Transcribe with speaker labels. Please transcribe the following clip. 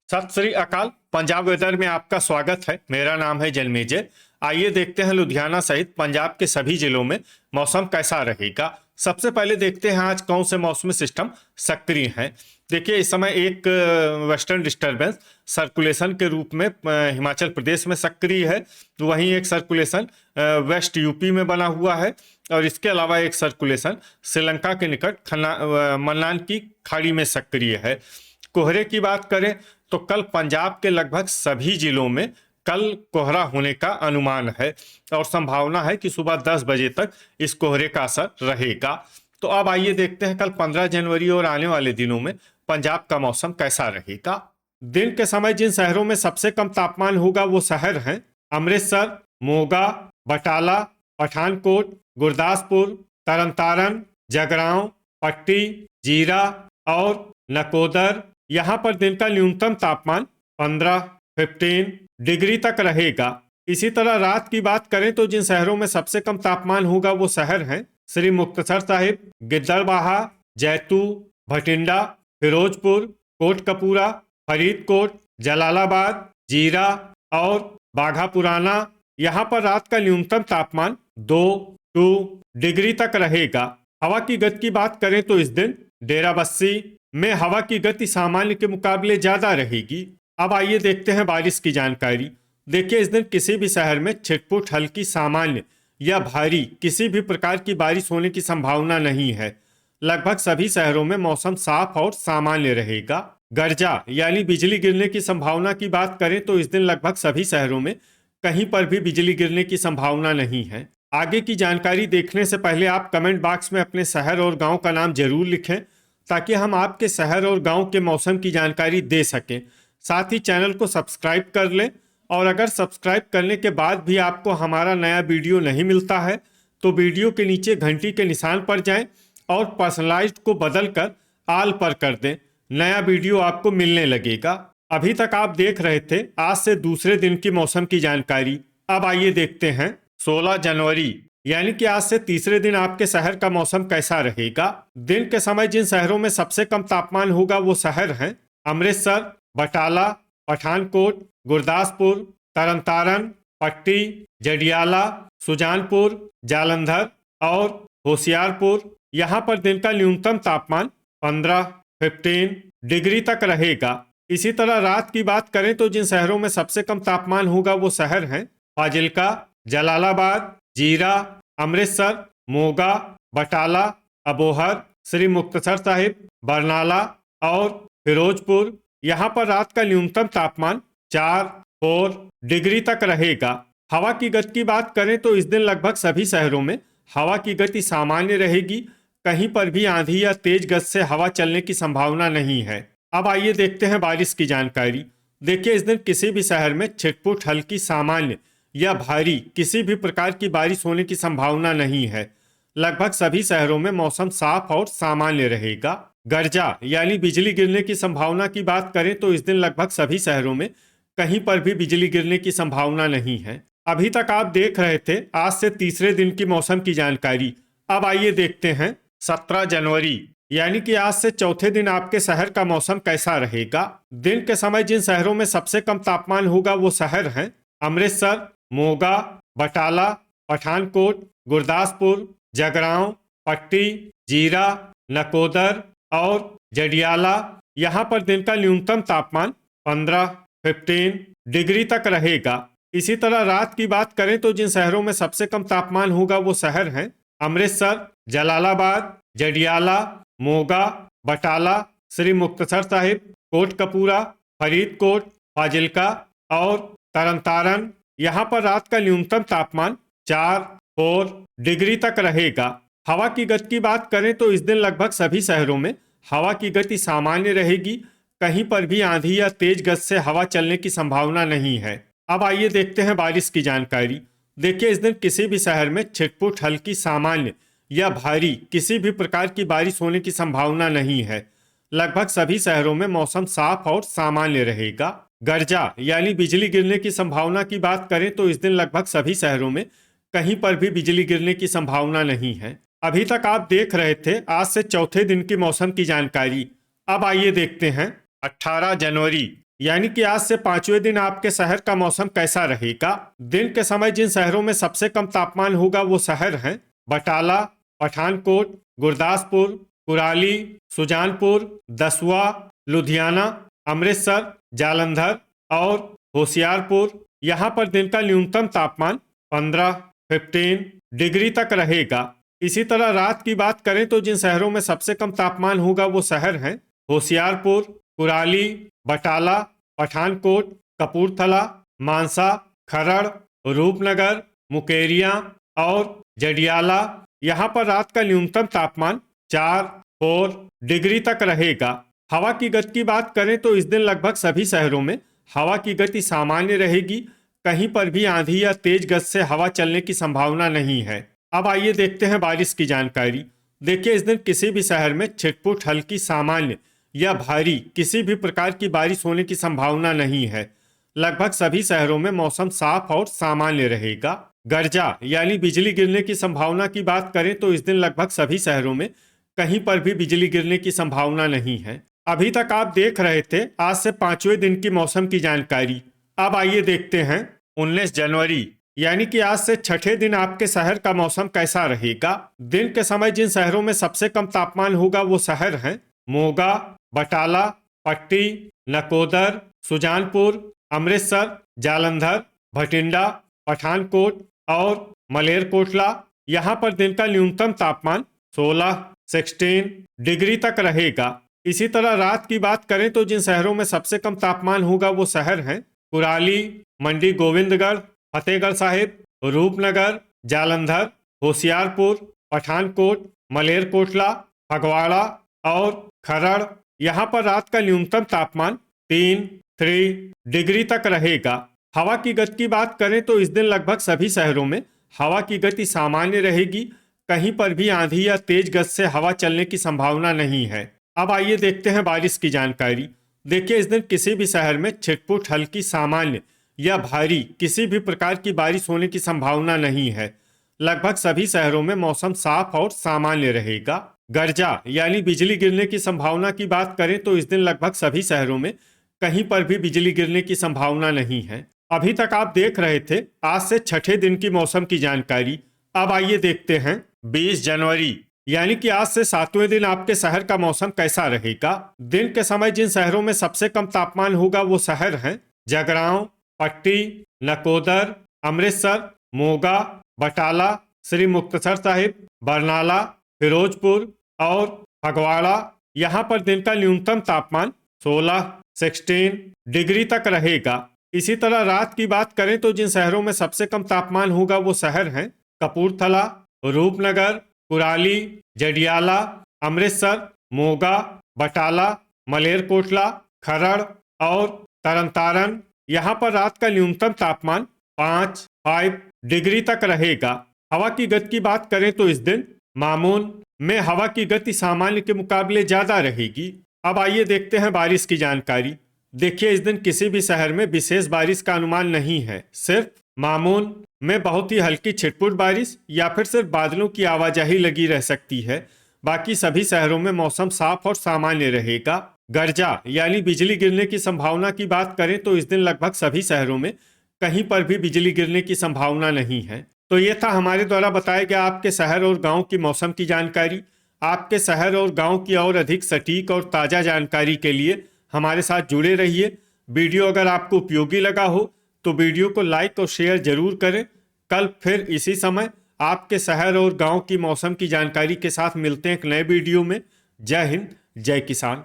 Speaker 1: सत श्री अकाल। पंजाब वेदर में आपका स्वागत है। मेरा नाम है जन्मेजय। आइए देखते हैं लुधियाना सहित पंजाब के सभी जिलों में मौसम कैसा रहेगा। सबसे पहले देखते हैं आज कौन से मौसमी सिस्टम सक्रिय हैं। देखिए, इस समय एक वेस्टर्न डिस्टर्बेंस सर्कुलेशन के रूप में हिमाचल प्रदेश में सक्रिय है। वहीं एक सर्कुलेशन वेस्ट यूपी में बना हुआ है और इसके अलावा एक सर्कुलेशन श्रीलंका के निकट मन्नान की खाड़ी में सक्रिय है। कोहरे की बात करें तो कल पंजाब के लगभग सभी जिलों में कल कोहरा होने का अनुमान है और संभावना है कि सुबह 10 बजे तक इस कोहरे का असर रहेगा। तो अब आइए देखते हैं कल 15 जनवरी और आने वाले दिनों में पंजाब का मौसम कैसा रहेगा। दिन के समय जिन शहरों में सबसे कम तापमान होगा वो शहर हैं अमृतसर, मोगा, बटाला, पठानकोट, गुरदासपुर, तरनतारन, जगरांव, पट्टी, जीरा और नकोदर। यहाँ पर दिन का न्यूनतम तापमान 15 डिग्री तक रहेगा। इसी तरह रात की बात करें तो जिन शहरों में सबसे कम तापमान होगा वो शहर हैं श्री मुक्तसर साहिब, गिद्दड़बाहा, जैतू, भटिंडा, फिरोजपुर, कोटकपूरा, फरीदकोट, जलालाबाद, जीरा और बाघा पुराना। यहाँ पर रात का न्यूनतम तापमान 2 डिग्री तक रहेगा। हवा की गति की बात करें तो इस दिन डेराबस्सी में हवा की गति सामान्य के मुकाबले ज्यादा रहेगी। अब आइए देखते हैं बारिश की जानकारी। देखिए, इस दिन किसी भी शहर में छिटपुट हल्की सामान्य या भारी किसी भी प्रकार की बारिश होने की संभावना नहीं है। लगभग सभी शहरों में मौसम साफ और सामान्य रहेगा। गर्जा यानी बिजली गिरने की संभावना की बात करें तो इस दिन लगभग सभी शहरों में कहीं पर भी बिजली गिरने की संभावना नहीं है। आगे की जानकारी देखने से पहले आप कमेंट बॉक्स में अपने शहर और गांव का नाम जरूर लिखें ताकि हम आपके शहर और गांव के मौसम की जानकारी दे सकें। साथ ही चैनल को सब्सक्राइब कर लें और अगर सब्सक्राइब करने के बाद भी आपको हमारा नया वीडियो नहीं मिलता है तो वीडियो के नीचे घंटी के निशान पर जाएं और पर्सनलाइज्ड को बदलकर आल पर कर दें। नया वीडियो आपको मिलने लगेगा। अभी तक आप देख रहे थे आज से दूसरे दिन की मौसम की जानकारी। अब आइए देखते हैं 16 जनवरी यानी कि आज से तीसरे दिन आपके शहर का मौसम कैसा रहेगा। दिन के समय जिन शहरों में सबसे कम तापमान होगा वो शहर हैं अमृतसर, बटाला, पठानकोट, गुरदासपुर, तरनतारन, पट्टी, जडियाला, सुजानपुर, जालंधर और होशियारपुर। यहाँ पर दिन का न्यूनतम तापमान 15 डिग्री तक रहेगा। इसी तरह रात की बात करें तो जिन शहरों में सबसे कम तापमान होगा वो शहर हैं फाजिल्का, जलालाबाद, जीरा, अमृतसर, मोगा, बटाला, अबोहर, श्री मुक्तसर साहिब, बरनाला और फिरोजपुर। यहाँ पर रात का न्यूनतम तापमान 4 डिग्री तक रहेगा। हवा की गति की बात करें तो इस दिन लगभग सभी शहरों में हवा की गति सामान्य रहेगी। कहीं पर भी आंधी या तेज गति से हवा चलने की संभावना नहीं है। अब आइए देखते हैं बारिश की जानकारी। देखिए, इस दिन किसी भी शहर में छिटपुट हल्की सामान्य या भारी किसी भी प्रकार की बारिश होने की संभावना नहीं है। लगभग सभी शहरों में मौसम साफ और सामान्य रहेगा। गर्जा यानी बिजली गिरने की संभावना की बात करें तो इस दिन लगभग सभी शहरों में कहीं पर भी बिजली गिरने की संभावना नहीं है। अभी तक आप देख रहे थे आज से तीसरे दिन की मौसम की जानकारी। अब आइए देखते हैं 17 जनवरी यानी कि आज से चौथे दिन आपके शहर का मौसम कैसा रहेगा। दिन के समय जिन शहरों में सबसे कम तापमान होगा वो शहर हैं अमृतसर, मोगा, बटाला, पठानकोट, गुरदासपुर, जगरांव, पट्टी, जीरा, नकोदर और जडियाला। यहाँ पर दिन का न्यूनतम तापमान 15 डिग्री तक रहेगा। इसी तरह रात की बात करें तो जिन शहरों में सबसे कम तापमान होगा वो शहर हैं अमृतसर, जलालाबाद, जडियाला, मोगा, बटाला, श्री मुक्तसर साहिब, कोटकपूरा, फरीदकोट, फाजिल्का और तरनतारन। यहाँ पर रात का न्यूनतम तापमान 4 डिग्री तक रहेगा। हवा की गति की बात करें तो इस दिन लगभग सभी शहरों में हवा की गति सामान्य रहेगी। कहीं पर भी आंधी या तेज गति से हवा चलने की संभावना नहीं है। अब आइए देखते हैं बारिश की जानकारी। देखिए, इस दिन किसी भी शहर में छिटपुट हल्की सामान्य या भारी किसी भी प्रकार की बारिश होने की संभावना नहीं है। लगभग सभी शहरों में मौसम साफ और सामान्य रहेगा। गर्जा यानी बिजली गिरने की संभावना की बात करें तो इस दिन लगभग सभी शहरों में कहीं पर भी बिजली गिरने की संभावना नहीं है। अभी तक आप देख रहे थे आज से चौथे दिन की मौसम की जानकारी। अब आइए देखते हैं 18 जनवरी यानी कि आज से 5वें दिन आपके शहर का मौसम कैसा रहेगा। दिन के समय जिन शहरों में सबसे कम तापमान होगा वो शहर हैं बटाला, पठानकोट, गुरदासपुर, कुराली, सुजानपुर, दसुआ, लुधियाना, अमृतसर, जालंधर और होशियारपुर। यहाँ पर दिन का न्यूनतम तापमान 15 डिग्री तक रहेगा। इसी तरह रात की बात करें तो जिन शहरों में सबसे कम तापमान होगा वो शहर हैं होशियारपुर, कुराली, बटाला, पठानकोट, कपूरथला, मानसा, खरड़, रूपनगर, मुकेरिया और जडियाला। यहाँ पर रात का न्यूनतम तापमान 4 डिग्री तक रहेगा। हवा की गति की बात करें तो इस दिन लगभग सभी शहरों में हवा की गति सामान्य रहेगी। कहीं पर भी आंधी या तेज गति से हवा चलने की संभावना नहीं है। अब आइए देखते हैं बारिश की जानकारी। देखिए, इस दिन किसी भी शहर में छिटपुट हल्की सामान्य या भारी किसी भी प्रकार की बारिश होने की संभावना नहीं है। लगभग सभी शहरों में मौसम साफ और सामान्य रहेगा। गर्जा यानी बिजली गिरने की संभावना की बात करें तो इस दिन लगभग सभी शहरों में कहीं पर भी बिजली गिरने की संभावना नहीं है। अभी तक आप देख रहे थे आज से 5वें दिन की मौसम की जानकारी। अब आइए देखते हैं 19 जनवरी यानी कि आज से 6ठे दिन आपके शहर का मौसम कैसा रहेगा। दिन के समय जिन शहरों में सबसे कम तापमान होगा वो शहर हैं मोगा, बटाला, पट्टी, नकोदर, सुजानपुर, अमृतसर, जालंधर, भटिंडा, पठानकोट और मलेरकोटला। यहाँ पर दिन का न्यूनतम तापमान 16 डिग्री तक रहेगा। इसी तरह रात की बात करें तो जिन शहरों में सबसे कम तापमान होगा वो शहर हैं कुराली, मंडी गोविंदगढ़, फतेहगढ़ साहिब, रूपनगर, जालंधर, होशियारपुर, पठानकोट, मलेरकोटला, फगवाड़ा और खरड़। यहाँ पर रात का न्यूनतम तापमान 3 डिग्री तक रहेगा। हवा की गति की बात करें तो इस दिन लगभग सभी शहरों में हवा की गति सामान्य रहेगी। कहीं पर भी आंधी या तेज गति से हवा चलने की संभावना नहीं है। अब आइए देखते हैं बारिश की जानकारी। देखिए, इस दिन किसी भी शहर में छिटपुट हल्की सामान्य या भारी किसी भी प्रकार की बारिश होने की संभावना नहीं है। लगभग सभी शहरों में मौसम साफ और सामान्य रहेगा। गर्जा यानी बिजली गिरने की संभावना की बात करें तो इस दिन लगभग सभी शहरों में कहीं पर भी बिजली गिरने की संभावना नहीं है। अभी तक आप देख रहे थे आज से 6ठे दिन की मौसम की जानकारी। अब आइए देखते हैं 20 जनवरी यानी कि आज से 7वें दिन आपके शहर का मौसम कैसा रहेगा। दिन के समय जिन शहरों में सबसे कम तापमान होगा वो शहर हैं जगरांव, पट्टी, नकोदर, अमृतसर, मोगा, बटाला, श्री मुक्तसर साहिब, बरनाला, फिरोजपुर और फगवाड़ा। यहाँ पर दिन का न्यूनतम तापमान 16 डिग्री तक रहेगा। इसी तरह रात की बात करें तो जिन शहरों में सबसे कम तापमान होगा वो शहर हैं कपूरथला, रूपनगर, कुराली, जडियाला, अमृतसर, मोगा, बटाला, मलेरकोटला, खरड़ और तरनतारन। यहाँ पर रात का न्यूनतम तापमान 5 डिग्री तक रहेगा। हवा की गति की बात करें तो इस दिन मामून में हवा की गति सामान्य के मुकाबले ज्यादा रहेगी। अब आइए देखते हैं बारिश की जानकारी। देखिए, इस दिन किसी भी शहर में विशेष बारिश का अनुमान नहीं है। सिर्फ मामून में बहुत ही हल्की छिटपुट बारिश या फिर सिर्फ बादलों की आवाजाही लगी रह सकती है। बाकी सभी शहरों में मौसम साफ और सामान्य रहेगा। गर्जा यानी बिजली गिरने की संभावना की बात करें तो इस दिन लगभग सभी शहरों में कहीं पर भी बिजली गिरने की संभावना नहीं है। तो ये था हमारे द्वारा बताया गया आपके शहर और गांव की मौसम की जानकारी। आपके शहर और गांव की और अधिक सटीक और ताज़ा जानकारी के लिए हमारे साथ जुड़े रहिए। वीडियो अगर आपको उपयोगी लगा हो तो वीडियो को लाइक और शेयर जरूर करें। कल फिर इसी समय आपके शहर और गांव की मौसम की जानकारी के साथ मिलते हैं एक नए वीडियो में। जय हिंद, जय किसान।